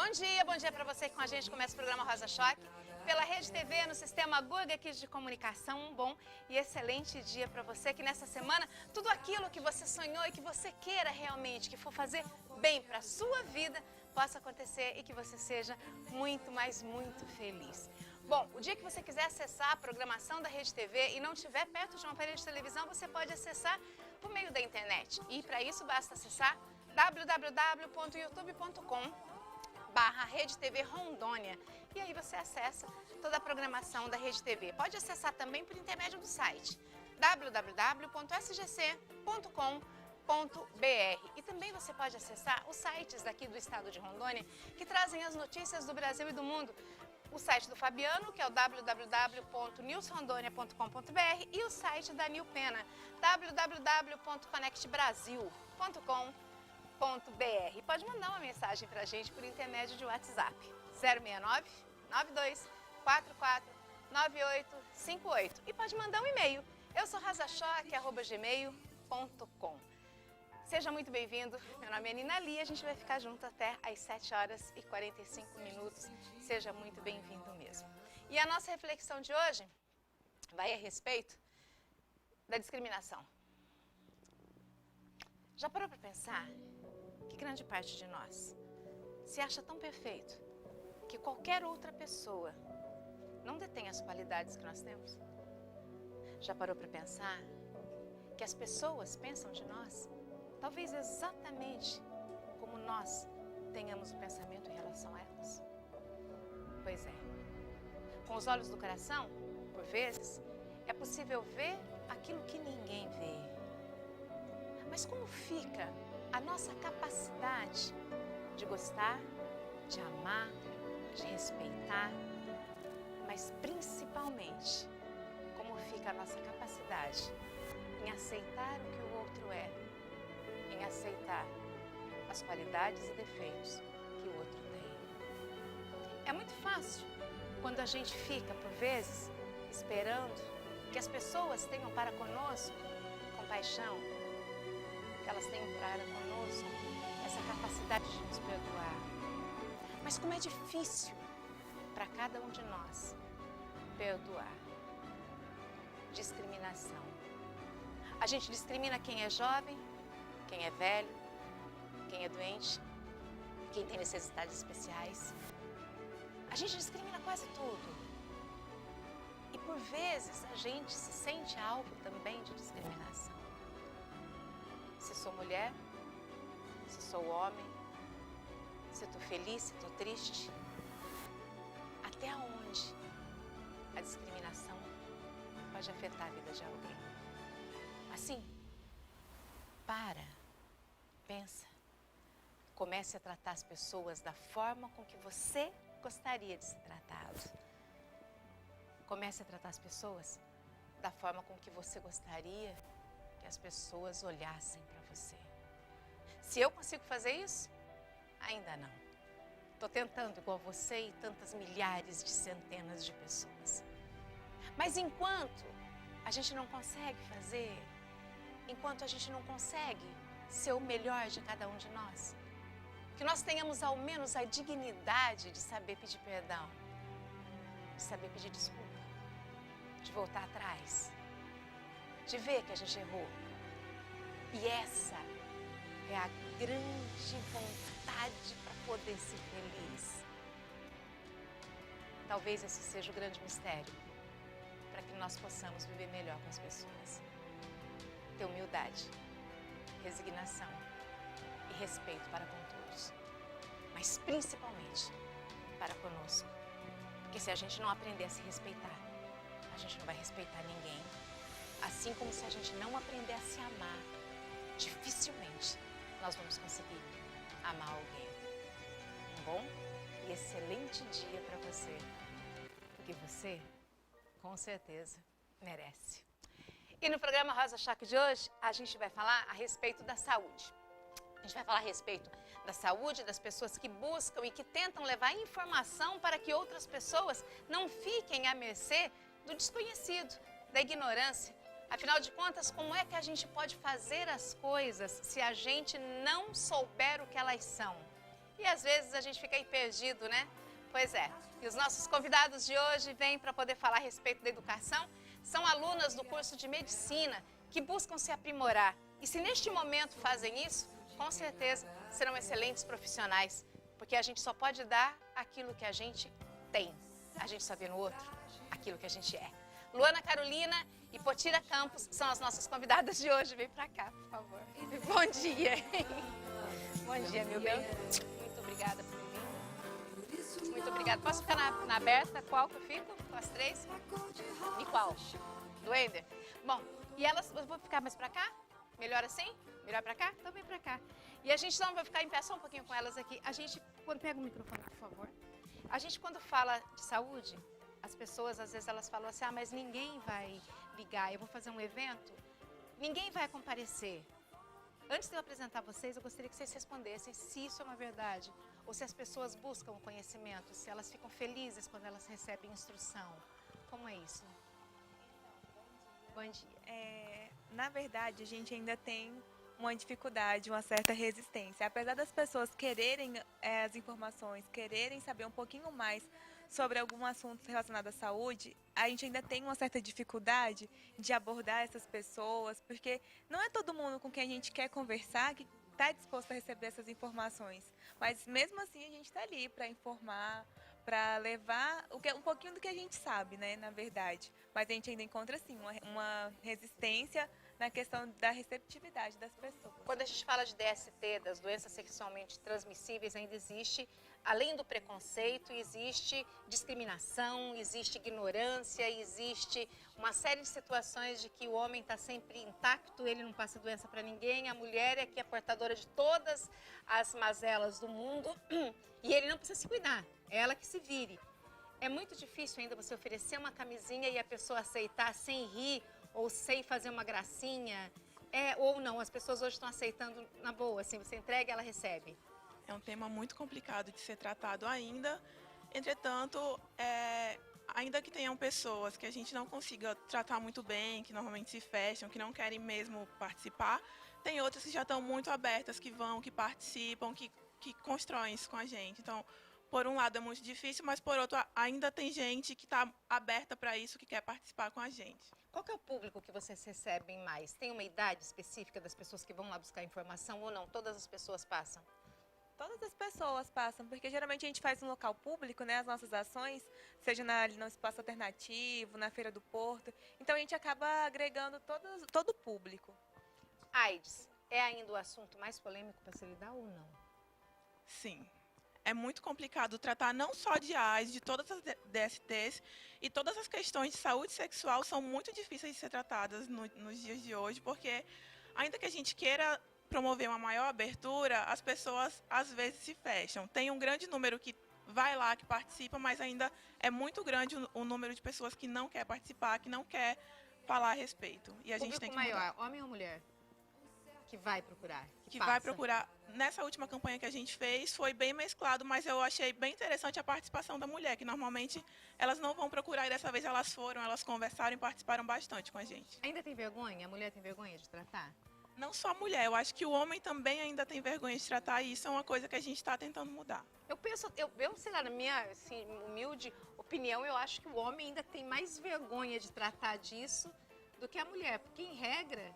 Bom dia para você que com a gente começa o programa Rosa Choque. Pela Rede TV, no sistema Gurga Kids de comunicação, um bom e excelente dia para você, que nessa semana, tudo aquilo que você sonhou e que você queira realmente, que for fazer bem para a sua vida, possa acontecer e que você seja muito, mas muito feliz. Bom, o dia que você quiser acessar a programação da Rede TV e não estiver perto de uma aparelho de televisão, você pode acessar por meio da internet. E para isso basta acessar www.youtube.com/Rede TV Rondônia. E aí você acessa toda a programação da Rede TV. Pode acessar também por intermédio do site www.sgc.com.br. E também você pode acessar os sites daqui do estado de Rondônia que trazem as notícias do Brasil e do mundo. O site do Fabiano, que é o www.newsrondonia.com.br, e o site da Nil Pena, www.connectbrasil.com.br. Pode mandar uma mensagem para a gente por intermédio de WhatsApp, 069-9244-9858. E pode mandar um e-mail, eu sou razachoque@gmail.com. Seja muito bem-vindo, meu nome é Nina Lia, a gente vai ficar junto até às 7h45. Seja muito bem-vindo mesmo. E a nossa reflexão de hoje vai a respeito da discriminação. Já parou para pensar que grande parte de nós se acha tão perfeito que qualquer outra pessoa não detém as qualidades que nós temos? Já parou para pensar que as pessoas pensam de nós talvez exatamente como nós tenhamos o pensamento em relação a elas? Pois é. Com os olhos do coração, por vezes, é possível ver aquilo que ninguém vê. Mas como fica a nossa capacidade de gostar, de amar, de respeitar, mas principalmente, como fica a nossa capacidade em aceitar o que o outro é, em aceitar as qualidades e defeitos que o outro tem. É muito fácil quando a gente fica, por vezes, esperando que as pessoas tenham para conosco compaixão, que elas tenham para conosco essa capacidade de nos perdoar. Mas como é difícil para cada um de nós perdoar. Discriminação. A gente discrimina quem é jovem, quem é velho, quem é doente, quem tem necessidades especiais. A gente discrimina quase tudo. E por vezes a gente se sente alvo também de discriminação. Se sou mulher, se sou homem, se estou feliz, se estou triste. Até onde a discriminação pode afetar a vida de alguém? Assim, pensa, comece a tratar as pessoas da forma com que você gostaria de ser tratado. Comece a tratar as pessoas da forma com que você gostaria que as pessoas olhassem para você. Se eu consigo fazer isso, ainda não. Estou tentando igual você e tantas milhares de centenas de pessoas. Mas enquanto a gente não consegue fazer, enquanto a gente não consegue ser o melhor de cada um de nós, que nós tenhamos ao menos a dignidade de saber pedir perdão, de saber pedir desculpa, de voltar atrás, de ver que a gente errou. E essa é a grande vontade para poder ser feliz. Talvez esse seja o grande mistério para que nós possamos viver melhor com as pessoas. Ter humildade, resignação e respeito para com todos, mas principalmente para conosco, porque se a gente não aprender a se respeitar, a gente não vai respeitar ninguém, assim como se a gente não aprender a se amar, dificilmente nós vamos conseguir amar alguém. Um bom e excelente dia para você, porque você, com certeza, merece. E no programa Rosa Choque de hoje, a gente vai falar a respeito da saúde. A gente vai falar a respeito da saúde das pessoas que buscam e que tentam levar informação para que outras pessoas não fiquem à mercê do desconhecido, da ignorância. Afinal de contas, como é que a gente pode fazer as coisas se a gente não souber o que elas são? E às vezes a gente fica aí perdido, né? Pois é. E os nossos convidados de hoje vêm para poder falar a respeito da educação. São alunas do curso de medicina que buscam se aprimorar. E se neste momento fazem isso, com certeza serão excelentes profissionais. Porque a gente só pode dar aquilo que a gente tem. A gente só vê no outro aquilo que a gente é. Luana Carolina e Potira Campos são as nossas convidadas de hoje. Vem pra cá, por favor. Bom dia. Bom dia, meu bem. Muito obrigada por vir. Muito obrigada. Posso ficar na aberta? Qual que eu fico? Com as três? E qual? Do Ender? Bom, e elas... Eu vou ficar mais pra cá? Melhor assim? Melhor pra cá? Então vem pra cá. E a gente não vai ficar em pé só um pouquinho com elas aqui. A gente... Pega o microfone, por favor. A gente, quando fala de saúde, as pessoas, às vezes, elas falam assim, mas ninguém vai ligar, eu vou fazer um evento, ninguém vai comparecer. Antes de eu apresentar vocês, eu gostaria que vocês respondessem se isso é uma verdade, ou se as pessoas buscam o conhecimento, se elas ficam felizes quando elas recebem instrução. Como é isso? Bom dia. Na verdade, a gente ainda tem uma dificuldade, uma certa resistência. Apesar das pessoas quererem as informações, quererem saber um pouquinho mais sobre algum assunto relacionado à saúde, a gente ainda tem uma certa dificuldade de abordar essas pessoas, porque não é todo mundo com quem a gente quer conversar que está disposto a receber essas informações. Mas mesmo assim a gente está ali para informar, para levar um pouquinho do que a gente sabe, né, na verdade. Mas a gente ainda encontra, assim, uma resistência na questão da receptividade das pessoas. Quando a gente fala de DST, das doenças sexualmente transmissíveis, ainda existe, além do preconceito, existe discriminação, existe ignorância, existe uma série de situações de que o homem está sempre intacto, ele não passa doença para ninguém, a mulher é que é portadora de todas as mazelas do mundo e ele não precisa se cuidar, é ela que se vire. É muito difícil ainda você oferecer uma camisinha e a pessoa aceitar sem rir ou sem fazer uma gracinha, ou não, as pessoas hoje estão aceitando na boa, assim, você entrega e ela recebe. É um tema muito complicado de ser tratado ainda, entretanto, ainda que tenham pessoas que a gente não consiga tratar muito bem, que normalmente se fecham, que não querem mesmo participar, tem outras que já estão muito abertas, que vão, que participam, que constroem isso com a gente. Então, por um lado é muito difícil, mas por outro ainda tem gente que está aberta para isso, que quer participar com a gente. Qual que é o público que vocês recebem mais? Tem uma idade específica das pessoas que vão lá buscar informação ou não? Todas as pessoas passam? Todas as pessoas passam, porque geralmente a gente faz um local público, né, as nossas ações, seja no espaço alternativo, na Feira do Porto. Então a gente acaba agregando todo o público. AIDS é ainda o assunto mais polêmico para se lidar ou não? Sim. É muito complicado tratar não só de AIDS, de todas as DSTs, e todas as questões de saúde sexual são muito difíceis de ser tratadas nos dias de hoje, porque ainda que a gente queira promover uma maior abertura, as pessoas às vezes se fecham. Tem um grande número que vai lá, que participa, mas ainda é muito grande o número de pessoas que não quer participar, que não quer falar a respeito. E a gente tem que maior, homem ou mulher? Que vai procurar? Que vai procurar. Nessa última campanha que a gente fez, foi bem mesclado, mas eu achei bem interessante a participação da mulher, que normalmente elas não vão procurar, e dessa vez elas foram, elas conversaram e participaram bastante com a gente. Ainda tem vergonha? A mulher tem vergonha de tratar? Não só a mulher, eu acho que o homem também ainda tem vergonha de tratar, e isso é uma coisa que a gente está tentando mudar. Eu penso, sei lá, na minha assim, humilde opinião, eu acho que o homem ainda tem mais vergonha de tratar disso do que a mulher, porque em regra,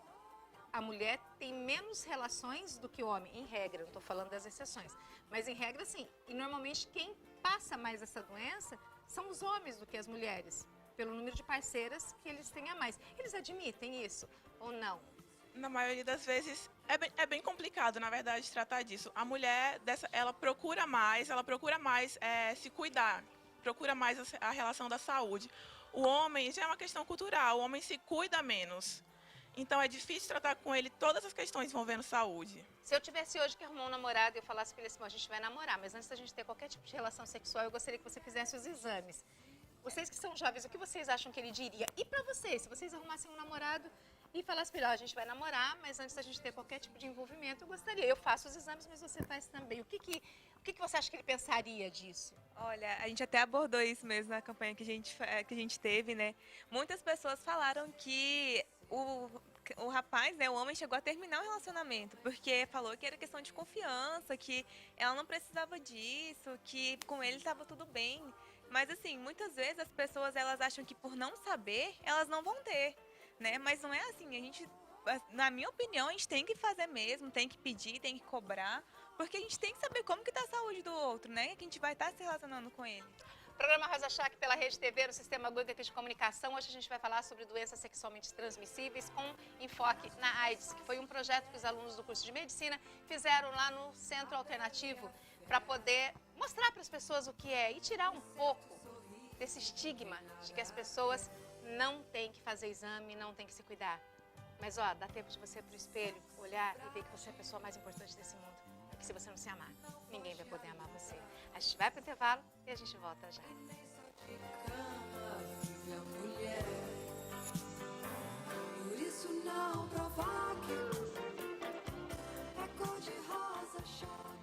a mulher tem menos relações do que o homem, em regra, não estou falando das exceções, mas em regra sim. E normalmente quem passa mais essa doença são os homens do que as mulheres, pelo número de parceiras que eles têm a mais. Eles admitem isso ou não? Na maioria das vezes é bem complicado, na verdade, tratar disso. A mulher, ela procura mais se cuidar, procura mais a relação da saúde. O homem já é uma questão cultural, o homem se cuida menos. Então é difícil tratar com ele todas as questões envolvendo saúde. Se eu tivesse hoje que arrumar um namorado e eu falasse para ele assim, a gente vai namorar, mas antes da gente ter qualquer tipo de relação sexual, eu gostaria que você fizesse os exames. Vocês que são jovens, o que vocês acham que ele diria? E para vocês, se vocês arrumassem um namorado e falassem para ele, a gente vai namorar, mas antes da gente ter qualquer tipo de envolvimento, eu gostaria. Eu faço os exames, mas você faz também. O que você acha que ele pensaria disso? Olha, a gente até abordou isso mesmo na campanha que a gente teve, né? Muitas pessoas falaram que o rapaz, né, o homem chegou a terminar o relacionamento, porque falou que era questão de confiança, que ela não precisava disso, que com ele estava tudo bem. Mas assim, muitas vezes as pessoas elas acham que por não saber, elas não vão ter, né? Mas não é assim, a gente, na minha opinião, a gente tem que fazer mesmo, tem que pedir, tem que cobrar, porque a gente tem que saber como que tá a saúde do outro, né? Que a gente vai estar se relacionando com ele. Programa Rosa Choque pela Rede TV, no Sistema Goethe de Comunicação. Hoje a gente vai falar sobre doenças sexualmente transmissíveis com enfoque na AIDS, que foi um projeto que os alunos do curso de Medicina fizeram lá no Centro Alternativo para poder mostrar para as pessoas o que é e tirar um pouco desse estigma de que as pessoas não têm que fazer exame, não têm que se cuidar. Mas, ó, dá tempo de você ir pro espelho, olhar e ver que você é a pessoa mais importante desse mundo. Porque se você não se amar, ninguém vai poder amar você. A gente vai pro intervalo e a gente volta já. Por isso não provoque, é cor de rosa choque.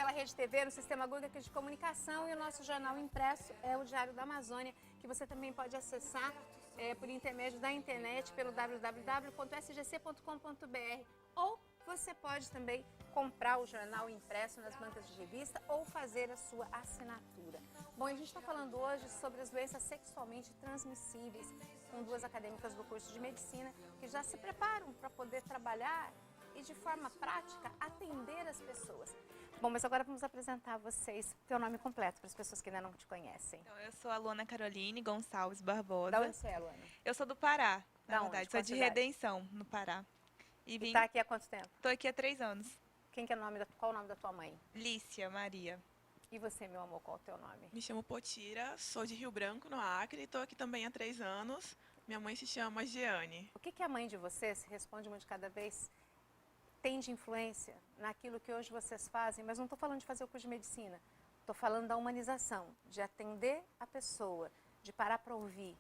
pela Rede TV, no Sistema Guga de Comunicação, e o nosso jornal impresso é o Diário da Amazônia, que você também pode acessar por intermédio da internet pelo www.sgc.com.br, ou você pode também comprar o jornal impresso nas bancas de revista ou fazer a sua assinatura. Bom, a gente está falando hoje sobre as doenças sexualmente transmissíveis, com duas acadêmicas do curso de medicina que já se preparam para poder trabalhar e de forma prática atender as pessoas. Bom, mas agora vamos apresentar a vocês teu nome completo para as pessoas que ainda não te conhecem. Então, eu sou a Luana Caroline Gonçalves Barbosa. Da onde você é, Luana? Eu sou do Pará, Da na onde? verdade. Qual Sou de cidade? Redenção, no Pará. E vim, Está aqui há quanto tempo? tô aqui há 3 anos. Quem que é o nome qual é o nome da tua mãe? Lícia Maria. E você, meu amor, qual é o teu nome? Me chamo Potira, sou de Rio Branco, no Acre, e estou aqui também há 3 anos. Minha mãe se chama Jeane. O que, que a mãe de vocês, se responde uma de cada vez, tem de influência naquilo que hoje vocês fazem? Mas não estou falando de fazer o curso de medicina, estou falando da humanização, de atender a pessoa, de parar para ouvir.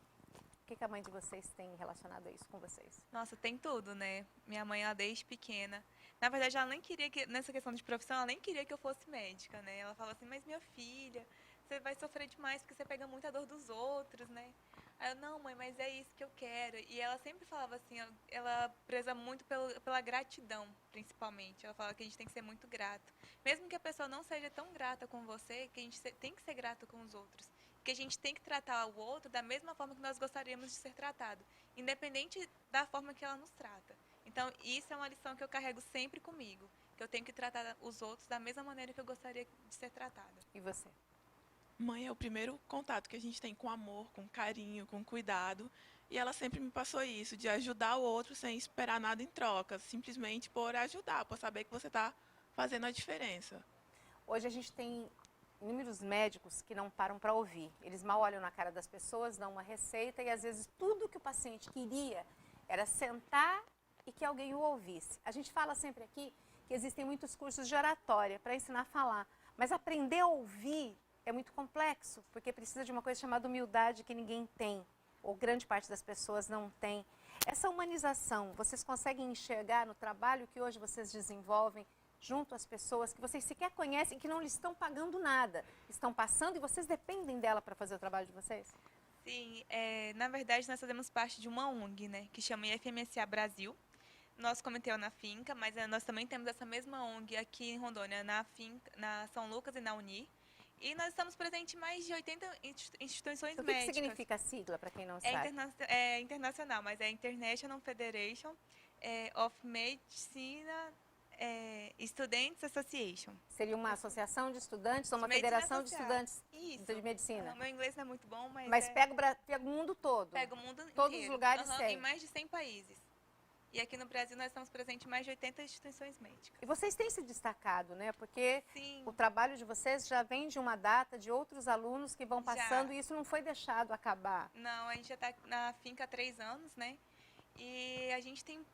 O que, que a mãe de vocês tem relacionado a isso com vocês? Nossa, tem tudo, né? Minha mãe, ela desde pequena. Na verdade, ela nem queria que, nessa questão de profissão, ela nem queria que eu fosse médica, né? Ela falava assim, mas minha filha, você vai sofrer demais porque você pega muita dor dos outros, né? Aí eu, não, mãe, mas é isso que eu quero. E ela sempre falava assim, ela preza muito pela gratidão, principalmente. Ela fala que a gente tem que ser muito grato. Mesmo que a pessoa não seja tão grata com você, que a gente tem que ser grato com os outros. Que a gente tem que tratar o outro da mesma forma que nós gostaríamos de ser tratado, independente da forma que ela nos trata. Então, isso é uma lição que eu carrego sempre comigo, que eu tenho que tratar os outros da mesma maneira que eu gostaria de ser tratada. E você? Mãe é o primeiro contato que a gente tem com amor, com carinho, com cuidado. E ela sempre me passou isso, de ajudar o outro sem esperar nada em troca, simplesmente por ajudar, por saber que você está fazendo a diferença. Hoje a gente tem inúmeros médicos que não param para ouvir. Eles mal olham na cara das pessoas, dão uma receita e às vezes tudo que o paciente queria era sentar e que alguém o ouvisse. A gente fala sempre aqui que existem muitos cursos de oratória para ensinar a falar, mas aprender a ouvir é muito complexo, porque precisa de uma coisa chamada humildade que ninguém tem, ou grande parte das pessoas não tem. Essa humanização, vocês conseguem enxergar no trabalho que hoje vocês desenvolvem junto às pessoas que vocês sequer conhecem, que não lhes estão pagando nada, estão passando e vocês dependem dela para fazer o trabalho de vocês? Sim, na verdade nós fazemos parte de uma ONG, né, que chama IFMSA Brasil. Nosso comitê é na Finca, mas nós também temos essa mesma ONG aqui em Rondônia, na Finca, na São Lucas e na Unir. E nós estamos presentes em mais de 80 instituições O que médicas. significa a sigla, para quem não É, sabe? é internacional, mas é International Federation of Medicina Students Association. Seria uma associação de estudantes ou uma De medicina federação de associada. estudantes Isso. de medicina? Meu inglês não é muito bom, Mas pega o mundo todo. pega o mundo Todos inteiro. os lugares Aham, têm. em mais de 100 países. E aqui no Brasil nós estamos presentes em mais de 80 instituições médicas. E vocês têm se destacado, né? Porque Sim. o trabalho de vocês já vem de uma data de outros alunos que vão passando e isso não foi deixado acabar. Não, a gente já está na Finca há 3 anos, né? E a gente tem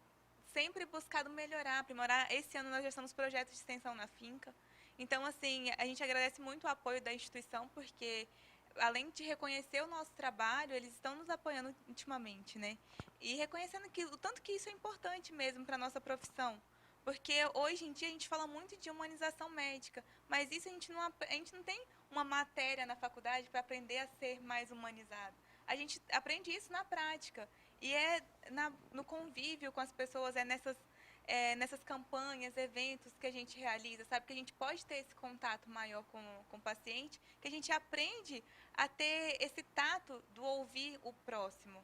sempre buscado melhorar, aprimorar. Esse ano nós já estamos projetos de extensão na Finca. Então, assim, a gente agradece muito o apoio da instituição, porque além de reconhecer o nosso trabalho, eles estão nos apoiando intimamente, né? E reconhecendo que o tanto que isso é importante mesmo para a nossa profissão. Porque hoje em dia a gente fala muito de humanização médica, mas isso a gente não tem uma matéria na faculdade para aprender a ser mais humanizado. A gente aprende isso na prática. E no convívio com as pessoas, nessas campanhas, eventos que a gente realiza, sabe? Que a gente pode ter esse contato maior com o paciente, que a gente aprende a ter esse tato do ouvir o próximo.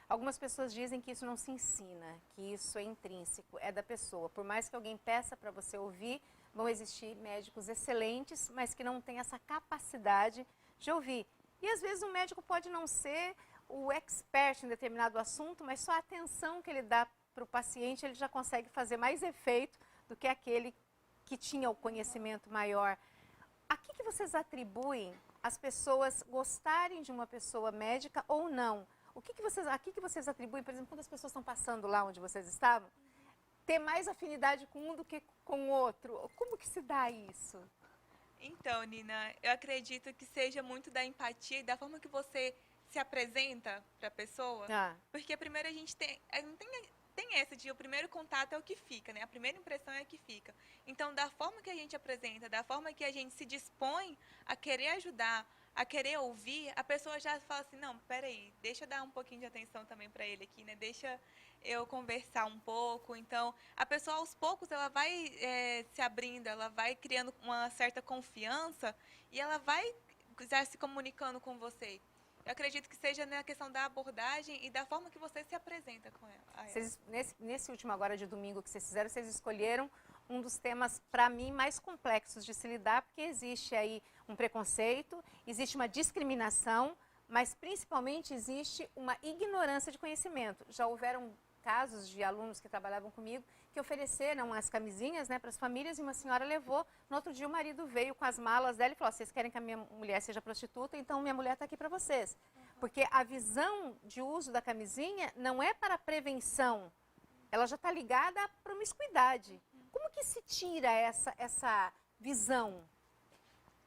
Algumas pessoas dizem que isso não se ensina, que isso é intrínseco, é da pessoa. Por mais que alguém peça para você ouvir, vão existir médicos excelentes, mas que não têm essa capacidade de ouvir. E às vezes um médico pode não ser o expert em determinado assunto, mas só a atenção que ele dá para o paciente, ele já consegue fazer mais efeito do que aquele que tinha o conhecimento maior. A que vocês atribuem as pessoas gostarem de uma pessoa médica ou não? A que vocês atribuem, por exemplo, quando as pessoas estão passando lá onde vocês estavam, ter mais afinidade com um do que com o outro? Como que se dá isso? Então, Nina, eu acredito que seja muito da empatia e da forma que você se apresenta para a pessoa. Porque primeiro a gente tem tem essa de o primeiro contato é o que fica, né? A primeira impressão é a que fica. Então, da forma que a gente apresenta, da forma que a gente se dispõe a querer ajudar, a querer ouvir, a pessoa já fala assim, não, peraí, deixa eu dar um pouquinho de atenção também para ele aqui, né? Deixa eu conversar um pouco. Então, a pessoa, aos poucos, ela vai se abrindo, ela vai criando uma certa confiança e ela vai já se comunicando com você. Eu acredito que seja na questão da abordagem e da forma que você se apresenta com ela. a ela. Vocês, nesse último agora de domingo que vocês fizeram, vocês escolheram um dos temas, para mim, mais complexos de se lidar, porque existe aí um preconceito, existe uma discriminação, mas principalmente existe uma ignorância de conhecimento. Já houveram casos de alunos que trabalhavam comigo que ofereceram as camisinhas, né, para as famílias, e uma senhora levou. No outro dia o marido veio com as malas dela e falou: vocês querem que a minha mulher seja prostituta, então minha mulher está aqui para vocês. Porque a visão de uso da camisinha não é para prevenção, ela já está ligada à promiscuidade. Como que se tira essa visão?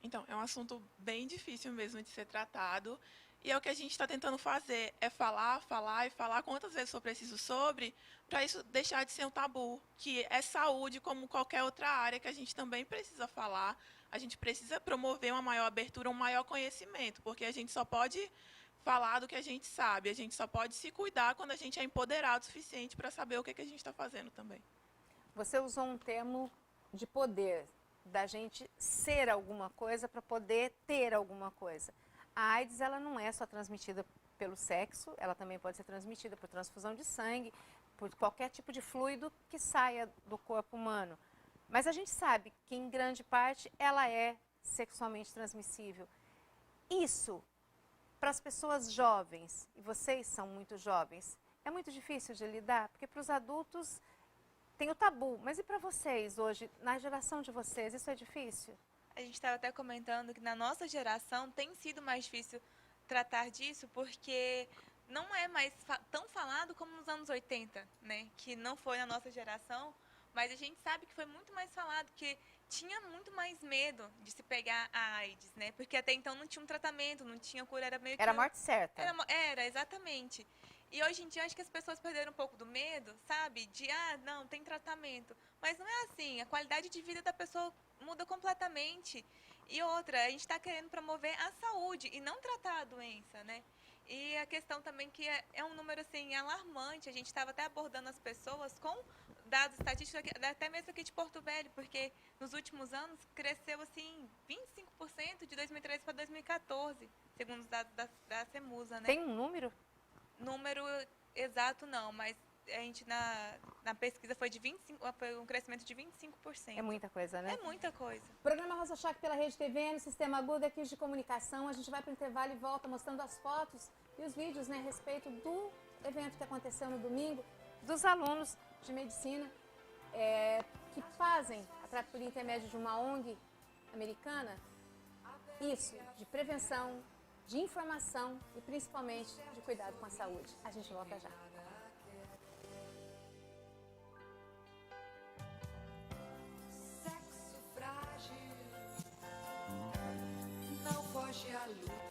Então, é um assunto bem difícil mesmo de ser tratado. E é o que a gente está tentando fazer, é falar, falar e falar quantas vezes for preciso sobre, para isso deixar de ser um tabu, que é saúde como qualquer outra área que a gente também precisa falar. A gente precisa promover uma maior abertura, um maior conhecimento, porque a gente só pode falar do que a gente sabe, a gente só pode se cuidar quando a gente é empoderado o suficiente para saber o que a gente está fazendo também. Você usou um termo de poder, da gente ser alguma coisa para poder ter alguma coisa. A AIDS, ela não é só transmitida pelo sexo, ela também pode ser transmitida por transfusão de sangue, por qualquer tipo de fluido que saia do corpo humano. Mas a gente sabe que, em grande parte, ela é sexualmente transmissível. Isso, para as pessoas jovens, e vocês são muito jovens, é muito difícil de lidar, porque para os adultos tem o tabu. Mas e para vocês hoje, na geração de vocês, isso é difícil? A gente estava até comentando que na nossa geração tem sido mais difícil tratar disso, porque não é mais tão falado como nos anos 80, né? Que não foi na nossa geração, mas a gente sabe que foi muito mais falado, que tinha muito mais medo de se pegar a AIDS, né? Porque até então não tinha um tratamento, não tinha cura, era meio que... Era a morte certa. Era, exatamente. E hoje em dia, acho que as pessoas perderam um pouco do medo, sabe? De, não, tem tratamento. Mas não é assim. A qualidade de vida da pessoa muda completamente. E outra, a gente está querendo promover a saúde e não tratar a doença, né? E a questão também que é um número, assim, alarmante. A gente estava até abordando as pessoas com dados estatísticos, até mesmo aqui de Porto Velho, porque nos últimos anos cresceu, assim, 25% de 2013 para 2014, segundo os dados da CEMUSA, né? Tem um número? Número exato não, mas a gente na pesquisa foi um crescimento de 25%. É muita coisa, né? É muita coisa. Programa Rosa Choque pela Rede TV, no Sistema Agudo aqui de comunicação. A gente vai para o intervalo e volta mostrando as fotos e os vídeos, né, a respeito do evento que aconteceu no domingo, dos alunos de medicina que fazem, por intermédio de uma ONG americana, isso, de prevenção, de informação e principalmente de cuidado com a saúde. A gente volta já. Sexo frágil, não foge à luta.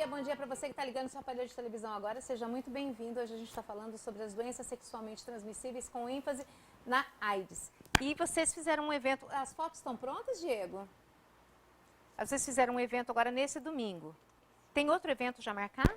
bom dia para você que está ligando seu aparelho de televisão agora. Seja muito bem-vindo. Hoje a gente está falando sobre as doenças sexualmente transmissíveis com ênfase na AIDS. E vocês fizeram um evento, as fotos estão prontas, Diego? Vocês fizeram um evento agora nesse domingo. Tem outro evento já marcado?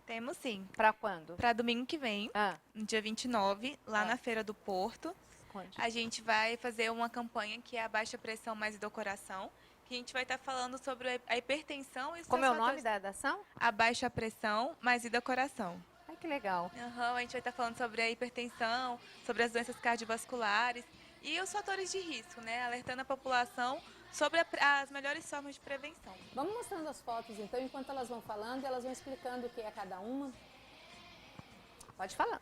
Temos sim. Para quando? Para domingo que vem, no dia 29, lá Ah. na Feira do Porto. Onde? A gente vai fazer uma campanha que é a baixa pressão mais edulcoração, que a gente vai estar falando sobre a hipertensão e os Como é o nome fatores- da ação? A baixa pressão mais edulcoração. Ai, que legal. A gente vai estar falando sobre a hipertensão, sobre as doenças cardiovasculares e os fatores de risco, né? Alertando a população sobre as melhores formas de prevenção. Vamos mostrando as fotos, então, enquanto elas vão falando, elas vão explicando o que é cada uma. Pode falar.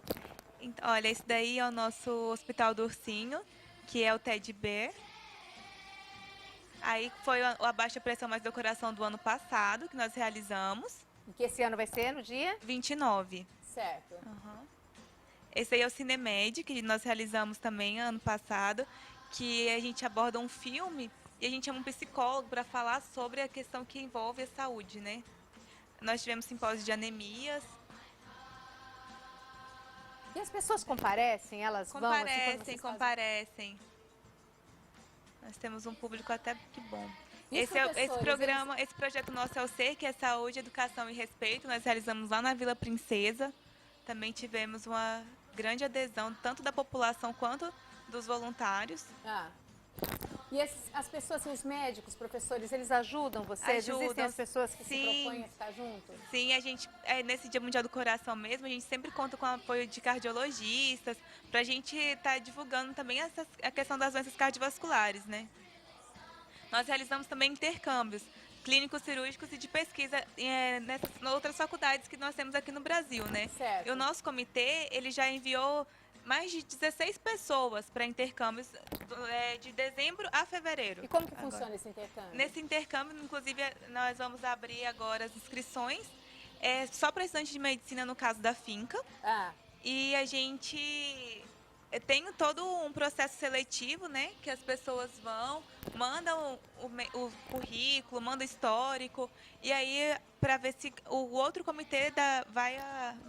Então, olha, esse daí é o nosso Hospital do Ursinho, que é o Teddy Bear. Aí foi a baixa pressão mais do coração do ano passado, que nós realizamos, E que esse ano vai ser no dia? 29. Certo. Esse aí é o Cinemed, que nós realizamos também ano passado, que a gente aborda um filme e a gente chama um psicólogo para falar sobre a questão que envolve a saúde, né? Nós tivemos simpósio de anemias. E as pessoas comparecem? Elas vão? assim, quando vocês fazem- Comparecem. Nós temos um público até que bom. E os Esse professores, programa, esse projeto nosso é o SER, que é Saúde, Educação e Respeito. Nós realizamos lá na Vila Princesa. Também tivemos uma grande adesão, tanto da população quanto dos voluntários. Ah. E as pessoas, assim, os médicos, professores, eles ajudam vocês? Ajudam, Existem as pessoas que se sim. propõem a ficar junto? Sim, a gente, nesse Dia Mundial do Coração mesmo, a gente sempre conta com o apoio de cardiologistas, para a gente estar divulgando também a questão das doenças cardiovasculares, né? Nós realizamos também intercâmbios clínicos, cirúrgicos e de pesquisa nessas outras faculdades que nós temos aqui no Brasil, né? Certo. E o nosso comitê, ele já enviou mais de 16 pessoas para intercâmbios de dezembro a fevereiro. E como que Agora. funciona esse intercâmbio? Nesse intercâmbio, inclusive, nós vamos abrir agora as inscrições só para estudantes de medicina, no caso da finca. Ah, E a gente tem todo um processo seletivo, né? Que as pessoas vão, mandam o currículo, mandam o histórico. E aí, para ver se o outro comitê vai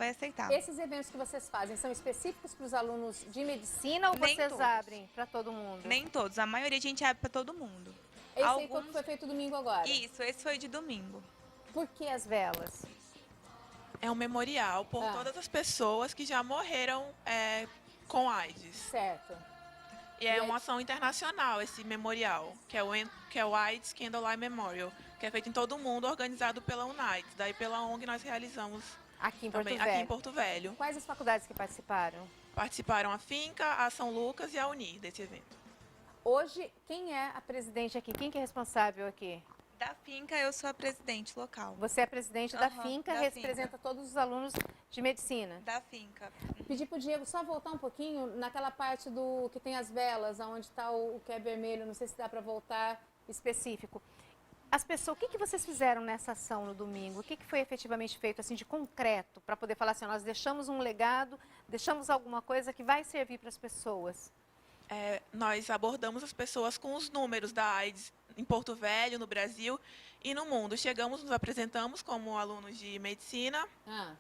aceitar. esses eventos que vocês fazem são específicos para os alunos de medicina ou Nem vocês todos. abrem para todo mundo? Nem todos, a maioria a gente abre para todo mundo. Esse aí Alguns- foi feito domingo agora? Isso, esse foi de domingo. Por que as velas? É um memorial por Ah. todas as pessoas que já morreram com AIDS. Certo. E E é aí- uma ação internacional esse memorial, que é o AIDS Candlelight Memorial, que é feito em todo o mundo, organizado pela UNAIDS. Daí pela ONG nós realizamos Aqui em Porto também Velho. aqui em Porto Velho. Quais as faculdades que participaram? Participaram a Finca, a São Lucas e a Unir desse evento. Hoje, quem é a presidente aqui? Quem que é responsável aqui? Da finca, eu sou a presidente local. Você é a presidente da Aham, finca, da representa todos os alunos de medicina. Da finca. Pedir para o Diego só voltar um pouquinho naquela parte do que tem as velas, onde está o que é vermelho, não sei se dá para voltar específico. As pessoas, o que vocês fizeram nessa ação no domingo? O que foi efetivamente feito assim de concreto para poder falar assim, nós deixamos um legado, deixamos alguma coisa que vai servir para as pessoas? Nós abordamos as pessoas com os números da AIDS em Porto Velho, no Brasil e no mundo. Chegamos, nos apresentamos como alunos de medicina Ah,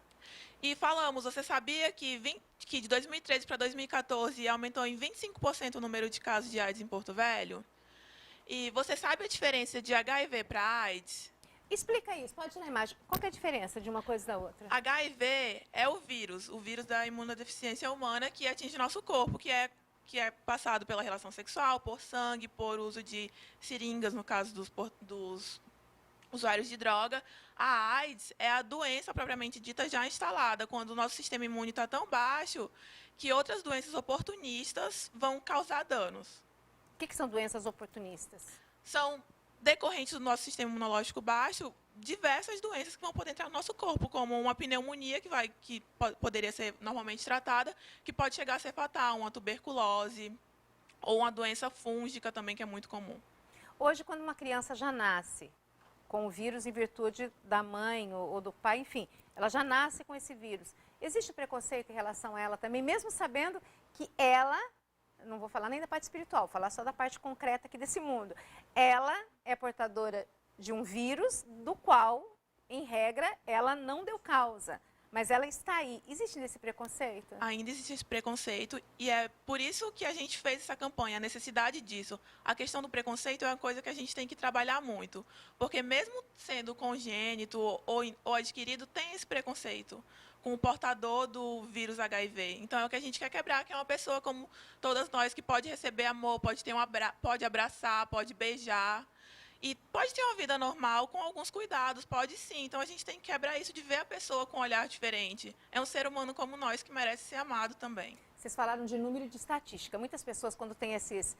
e falamos, você sabia que de 2013 para 2014 aumentou em 25% o número de casos de AIDS em Porto Velho? E você sabe a diferença de HIV para AIDS? explica isso, pode ir na imagem. Qual que é a diferença de uma coisa da outra? HIV é o vírus da imunodeficiência humana que atinge nosso corpo, que é passado pela relação sexual, por sangue, por uso de seringas, no caso dos usuários de droga. A AIDS é a doença propriamente dita já instalada, quando o nosso sistema imune está tão baixo que outras doenças oportunistas vão causar danos. O que são doenças oportunistas? São decorrentes do nosso sistema imunológico baixo, diversas doenças que vão poder entrar no nosso corpo, como uma pneumonia que poderia ser normalmente tratada, que pode chegar a ser fatal, uma tuberculose, ou uma doença fúngica também, que é muito comum. Hoje, quando uma criança já nasce com o vírus em virtude da mãe ou do pai, enfim, ela já nasce com esse vírus, existe preconceito em relação a ela também, mesmo sabendo que ela, não vou falar nem da parte espiritual, vou falar só da parte concreta aqui desse mundo, ela é portadora de um vírus do qual em regra, ela não deu causa, mas ela está aí. Existe esse preconceito? Ainda existe esse preconceito e é por isso que a gente fez essa campanha, a necessidade disso. A questão do preconceito é uma coisa que a gente tem que trabalhar muito, porque mesmo sendo congênito ou adquirido, tem esse preconceito com o portador do vírus HIV. Então, é o que a gente quer quebrar, que é uma pessoa como todas nós, que pode receber amor, pode ter pode abraçar, pode beijar. E pode ter uma vida normal com alguns cuidados, pode sim. Então a gente tem que quebrar isso de ver a pessoa com um olhar diferente. É um ser humano como nós que merece ser amado também. Vocês falaram de número de estatística. Muitas pessoas, quando tem esses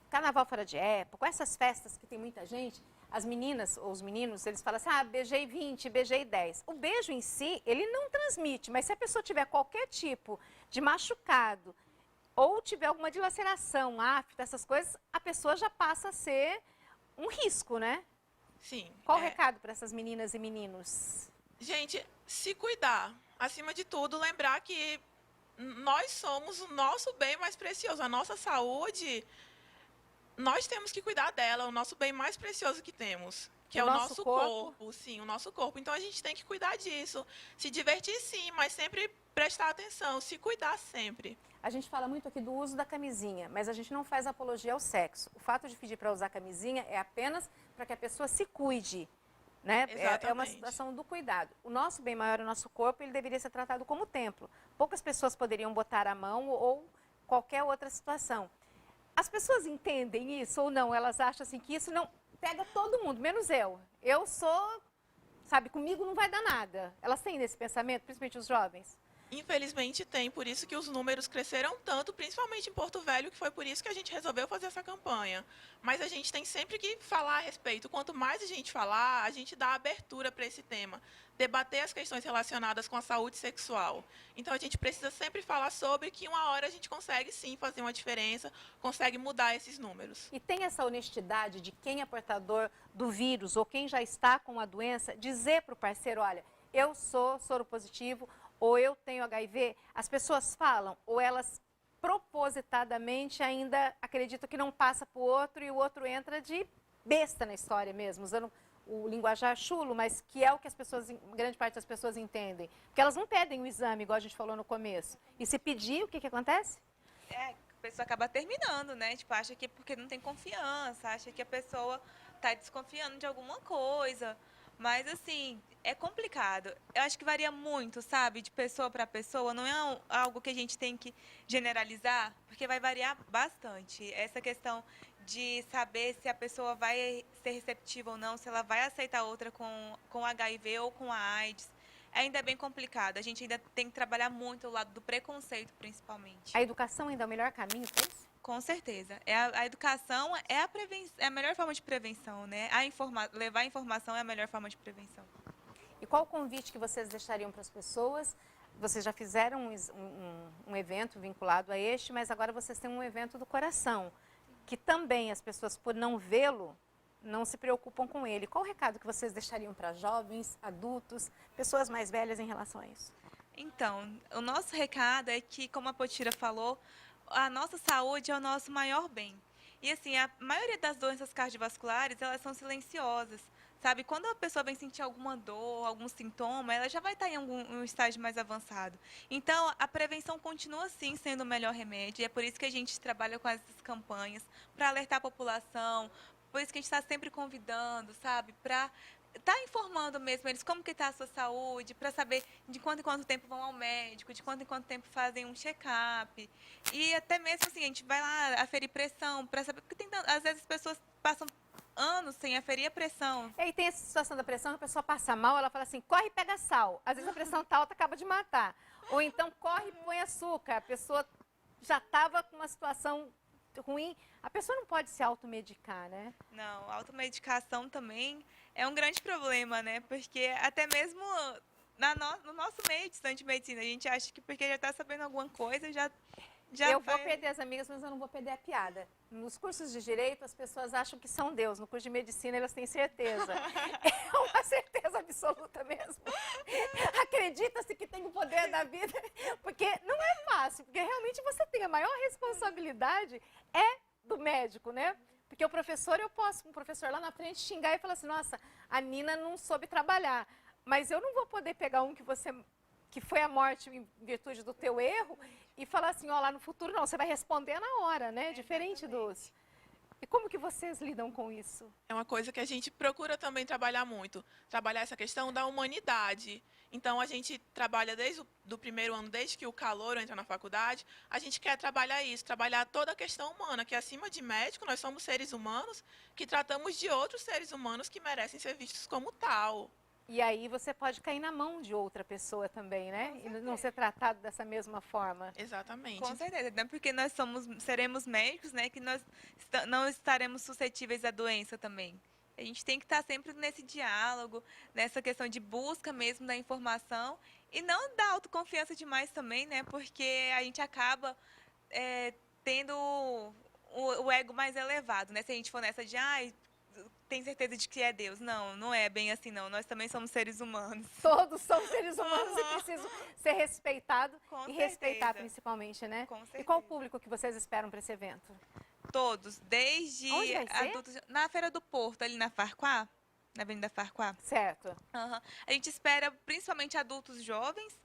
carnaval fora de época, essas festas que tem muita gente, as meninas ou os meninos, eles falam assim, beijei 20, beijei 10. O beijo em si, ele não transmite, mas se a pessoa tiver qualquer tipo de machucado ou tiver alguma dilaceração, afta, essas coisas, a pessoa já passa a ser um risco, né? Sim. Qual o recado para essas meninas e meninos? Gente, se cuidar. Acima de tudo, lembrar que nós somos o nosso bem mais precioso. A nossa saúde, nós temos que cuidar dela, é o nosso bem mais precioso que temos. Que é o nosso corpo. Sim, o nosso corpo. Então, a gente tem que cuidar disso. Se divertir, sim, mas sempre prestar atenção, se cuidar sempre. A gente fala muito aqui do uso da camisinha, mas a gente não faz apologia ao sexo. O fato de pedir para usar camisinha é apenas para que a pessoa se cuide, né? É uma situação do cuidado. O nosso bem maior, o nosso corpo, ele deveria ser tratado como templo. Poucas pessoas poderiam botar a mão ou qualquer outra situação. As pessoas entendem isso ou não? Elas acham assim que isso não pega todo mundo, menos eu. Eu sou, sabe, comigo não vai dar nada. Elas têm esse pensamento, principalmente os jovens? Infelizmente tem, por isso que os números cresceram tanto, principalmente em Porto Velho, que foi por isso que a gente resolveu fazer essa campanha. Mas a gente tem sempre que falar a respeito. Quanto mais a gente falar, a gente dá abertura para esse tema. Debater as questões relacionadas com a saúde sexual. Então, a gente precisa sempre falar sobre que uma hora a gente consegue, sim, fazer uma diferença, consegue mudar esses números. E tem essa honestidade de quem é portador do vírus ou quem já está com a doença, dizer para o parceiro, olha, eu sou soropositivo, ou eu tenho HIV, as pessoas falam, ou elas propositadamente ainda acreditam que não passa para o outro e o outro entra de besta na história mesmo, usando o linguajar chulo, mas que é o que as pessoas, grande parte das pessoas entendem. Porque elas não pedem o exame, igual a gente falou no começo. E se pedir, o que acontece? A pessoa acaba terminando, né? Tipo, acha que porque não tem confiança, acha que a pessoa está desconfiando de alguma coisa. Mas, assim, é complicado. Eu acho que varia muito, sabe? De pessoa para pessoa. Não é algo que a gente tem que generalizar, porque vai variar bastante. Essa questão de saber se a pessoa vai ser receptiva ou não, se ela vai aceitar outra com HIV ou com a AIDS, ainda é bem complicado. A gente ainda tem que trabalhar muito o lado do preconceito, principalmente. A educação ainda é o melhor caminho para isso? Com certeza. A educação é a melhor forma de prevenção, né? Levar a informação é a melhor forma de prevenção. E qual o convite que vocês deixariam para as pessoas? Vocês já fizeram um evento vinculado a este, mas agora vocês têm um evento do coração, que também as pessoas, por não vê-lo, não se preocupam com ele. Qual o recado que vocês deixariam para jovens, adultos, pessoas mais velhas em relação a isso? Então, o nosso recado é que, como a Potira falou, a nossa saúde é o nosso maior bem. E assim, a maioria das doenças cardiovasculares, elas são silenciosas, sabe? Quando a pessoa vem sentir alguma dor, algum sintoma, ela já vai estar em um estágio mais avançado. Então, a prevenção continua, sim, sendo o melhor remédio. E é por isso que a gente trabalha com essas campanhas, para alertar a população, por isso que a gente está sempre convidando, sabe? Para estar informando mesmo eles como que está a sua saúde, para saber de quanto em quanto tempo vão ao médico, de quanto em quanto tempo fazem um check-up. E até mesmo assim, a gente vai lá aferir pressão, para saber, porque às vezes as pessoas passam anos sem aferir a pressão. E tem essa situação da pressão, a pessoa passa mal, ela fala assim, corre e pega sal. Às vezes a pressão está alta, acaba de matar. Ou então corre e põe açúcar, a pessoa já estava com uma situação ruim. A pessoa não pode se automedicar, né? Não, a automedicação também é um grande problema, né? Porque até mesmo no nosso meio de estudante de medicina, a gente acha que porque já está sabendo alguma coisa, já eu vou perder as amigas, mas eu não vou perder a piada. Nos cursos de Direito, as pessoas acham que são Deus. No curso de Medicina, elas têm certeza. É uma certeza absoluta mesmo. Acredita-se que tem o poder da vida, porque não é fácil. Porque realmente você tem a maior responsabilidade do médico, né? Porque o professor, eu posso, um professor lá na frente xingar e falar assim, nossa, a Nina não soube trabalhar. Mas eu não vou poder pegar um que foi a morte em virtude do teu erro e falar assim, ó, lá no futuro não, você vai responder na hora, né? Diferente dos... E como que vocês lidam com isso? É uma coisa que a gente procura também trabalhar muito, trabalhar essa questão da humanidade. Então, a gente trabalha desde o primeiro ano, desde que o calouro entra na faculdade, a gente quer trabalhar isso, trabalhar toda a questão humana, que acima de médico, nós somos seres humanos que tratamos de outros seres humanos que merecem ser vistos como tal. E aí você pode cair na mão de outra pessoa também, né? E não ser tratado dessa mesma forma. Exatamente. Com certeza, não é porque nós seremos médicos, né, que nós não estaremos suscetíveis à doença também. A gente tem que estar sempre nesse diálogo, nessa questão de busca mesmo da informação e não da autoconfiança demais também, né, porque a gente acaba tendo o ego mais elevado, né, se a gente for nessa de, tem certeza de que é Deus. Não, não é bem assim, não. Nós também somos seres humanos. Todos são seres humanos e precisam ser respeitados Com e certeza. respeitar principalmente, né? Com E qual o certeza. público que vocês esperam para esse evento? Todos, desde Onde vai ser? adultos... Na Feira do Porto, ali na Farquhar, na Avenida Farquhar. Certo. Aham. A gente espera principalmente adultos jovens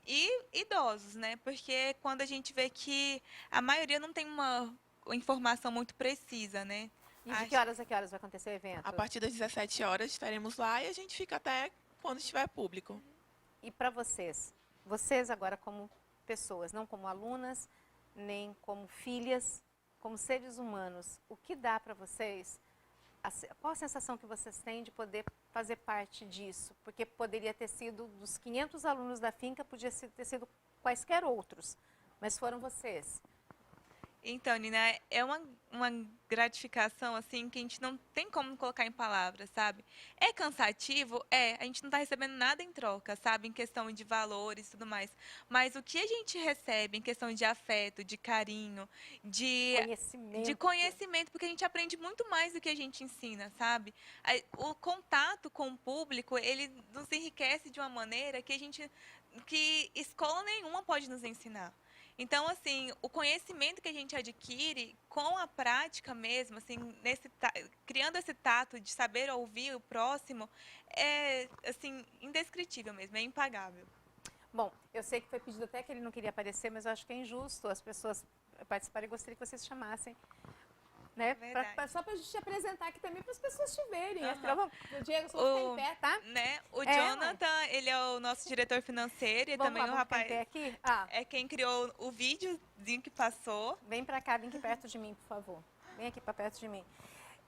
e idosos, né? Porque quando a gente vê que a maioria não tem uma informação muito precisa, né? E de que horas a que horas vai acontecer o evento? A partir das 17 horas estaremos lá e a gente fica até quando estiver público. E para vocês agora como pessoas, não como alunas, nem como filhas, como seres humanos, o que dá para vocês? Qual a sensação que vocês têm de poder fazer parte disso? Porque poderia ter sido dos 500 alunos da finca, podia ter sido quaisquer outros, mas foram vocês. Então, Nina, é uma gratificação, assim, que a gente não tem como colocar em palavras, sabe? É cansativo? A gente não está recebendo nada em troca, sabe? Em questão de valores e tudo mais. Mas o que a gente recebe em questão de afeto, de carinho, de conhecimento, porque a gente aprende muito mais do que a gente ensina, sabe? O contato com o público, ele nos enriquece de uma maneira que escola nenhuma pode nos ensinar. Então, assim, o conhecimento que a gente adquire com a prática mesmo, assim, criando esse tato de saber ouvir o próximo, é, assim, indescritível mesmo, é impagável. Bom, eu sei que foi pedido até que ele não queria aparecer, mas eu acho que é injusto as pessoas participarem. Eu gostaria que vocês chamassem, né? Só para a gente te apresentar aqui também, para as pessoas te verem. O Diego, só ficar em pé, tá? Né? O Jonathan, ele é o nosso diretor financeiro e também o rapaz ficar em pé aqui? é quem criou o videozinho que passou. Vem para cá, vem aqui perto de mim, por favor. Vem aqui para perto de mim.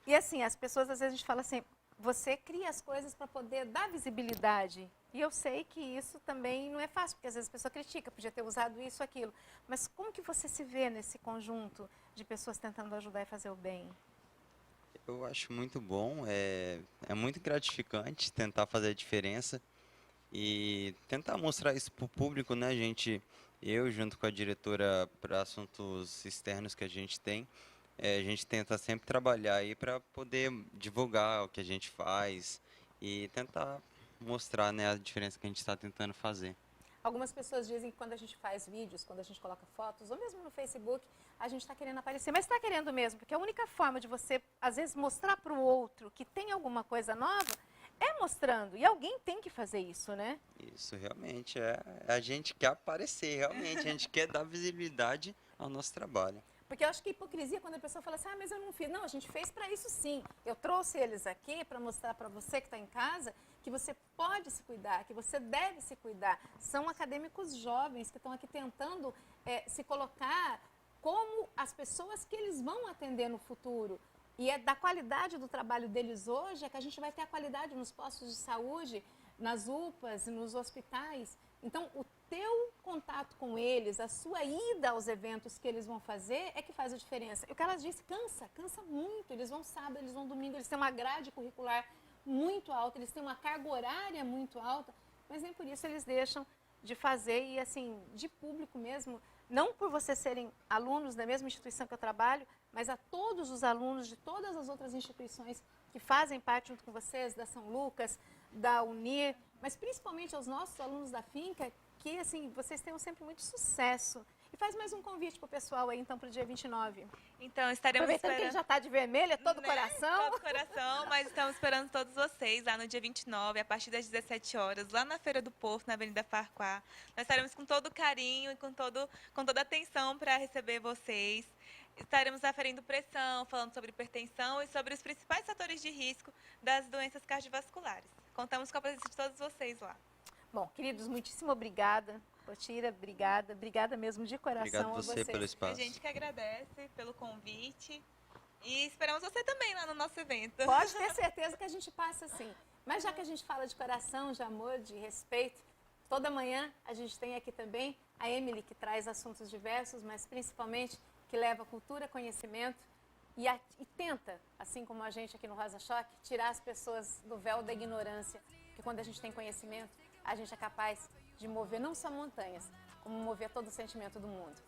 E assim, as pessoas, às vezes a gente fala assim, você cria as coisas para poder dar visibilidade. E eu sei que isso também não é fácil, porque às vezes a pessoa critica, podia ter usado isso, aquilo. Mas como que você se vê nesse conjunto de pessoas tentando ajudar e fazer o bem? Eu acho muito bom, é muito gratificante tentar fazer a diferença e tentar mostrar isso para o público, né, gente? Eu, junto com a diretora para assuntos externos que a gente tem, a gente tenta sempre trabalhar aí para poder divulgar o que a gente faz e tentar mostrar, né, a diferença que a gente está tentando fazer. Algumas pessoas dizem que quando a gente faz vídeos, quando a gente coloca fotos, ou mesmo no Facebook, a gente está querendo aparecer. Mas está querendo mesmo, porque a única forma de você, às vezes, mostrar para o outro que tem alguma coisa nova é mostrando. E alguém tem que fazer isso, né? Isso, realmente. A gente quer aparecer, realmente. A gente quer dar visibilidade ao nosso trabalho. Porque eu acho que a hipocrisia é quando a pessoa fala assim, mas eu não fiz. Não, a gente fez para isso sim. Eu trouxe eles aqui para mostrar para você que está em casa que você pode se cuidar, que você deve se cuidar. São acadêmicos jovens que estão aqui tentando se colocar como as pessoas que eles vão atender no futuro. E é da qualidade do trabalho deles hoje que a gente vai ter a qualidade nos postos de saúde, nas UPAs, nos hospitais. Então, o teu contato com eles, a sua ida aos eventos que eles vão fazer é que faz a diferença. E o que elas disse, cansa muito. Eles vão sábado, eles vão domingo, eles têm uma grade curricular muito alta, eles têm uma carga horária muito alta, mas nem por isso eles deixam de fazer e, assim, de público mesmo, não por vocês serem alunos da mesma instituição que eu trabalho, mas a todos os alunos de todas as outras instituições que fazem parte junto com vocês, da São Lucas, da Unir, mas principalmente aos nossos alunos da finca, que, assim, vocês tenham sempre muito sucesso E faz mais um convite pro pessoal aí, então, pro dia 29. Então, estaremos Aproveitando que ele já tá de vermelho, é todo né? coração. Todo coração, mas estamos esperando todos vocês lá no dia 29, a partir das 17 horas, lá na Feira do Porto, na Avenida Farquhar. Nós estaremos com todo carinho e com toda a atenção para receber vocês. Estaremos aferindo pressão, falando sobre hipertensão e sobre os principais fatores de risco das doenças cardiovasculares. Contamos com a presença de todos vocês lá. Bom, queridos, muitíssimo obrigada. Potira, obrigada. Obrigada mesmo de coração Obrigado a você vocês. pelo A espaço. gente que agradece pelo convite e esperamos você também lá no nosso evento. Pode ter certeza que a gente passa assim. Mas já que a gente fala de coração, de amor, de respeito, toda manhã a gente tem aqui também a Emily, que traz assuntos diversos, mas principalmente que leva cultura, conhecimento e tenta, assim como a gente aqui no Rosa Choque, tirar as pessoas do véu da ignorância. Porque quando a gente tem conhecimento, a gente é capaz de mover não só montanhas, como mover todo o sentimento do mundo.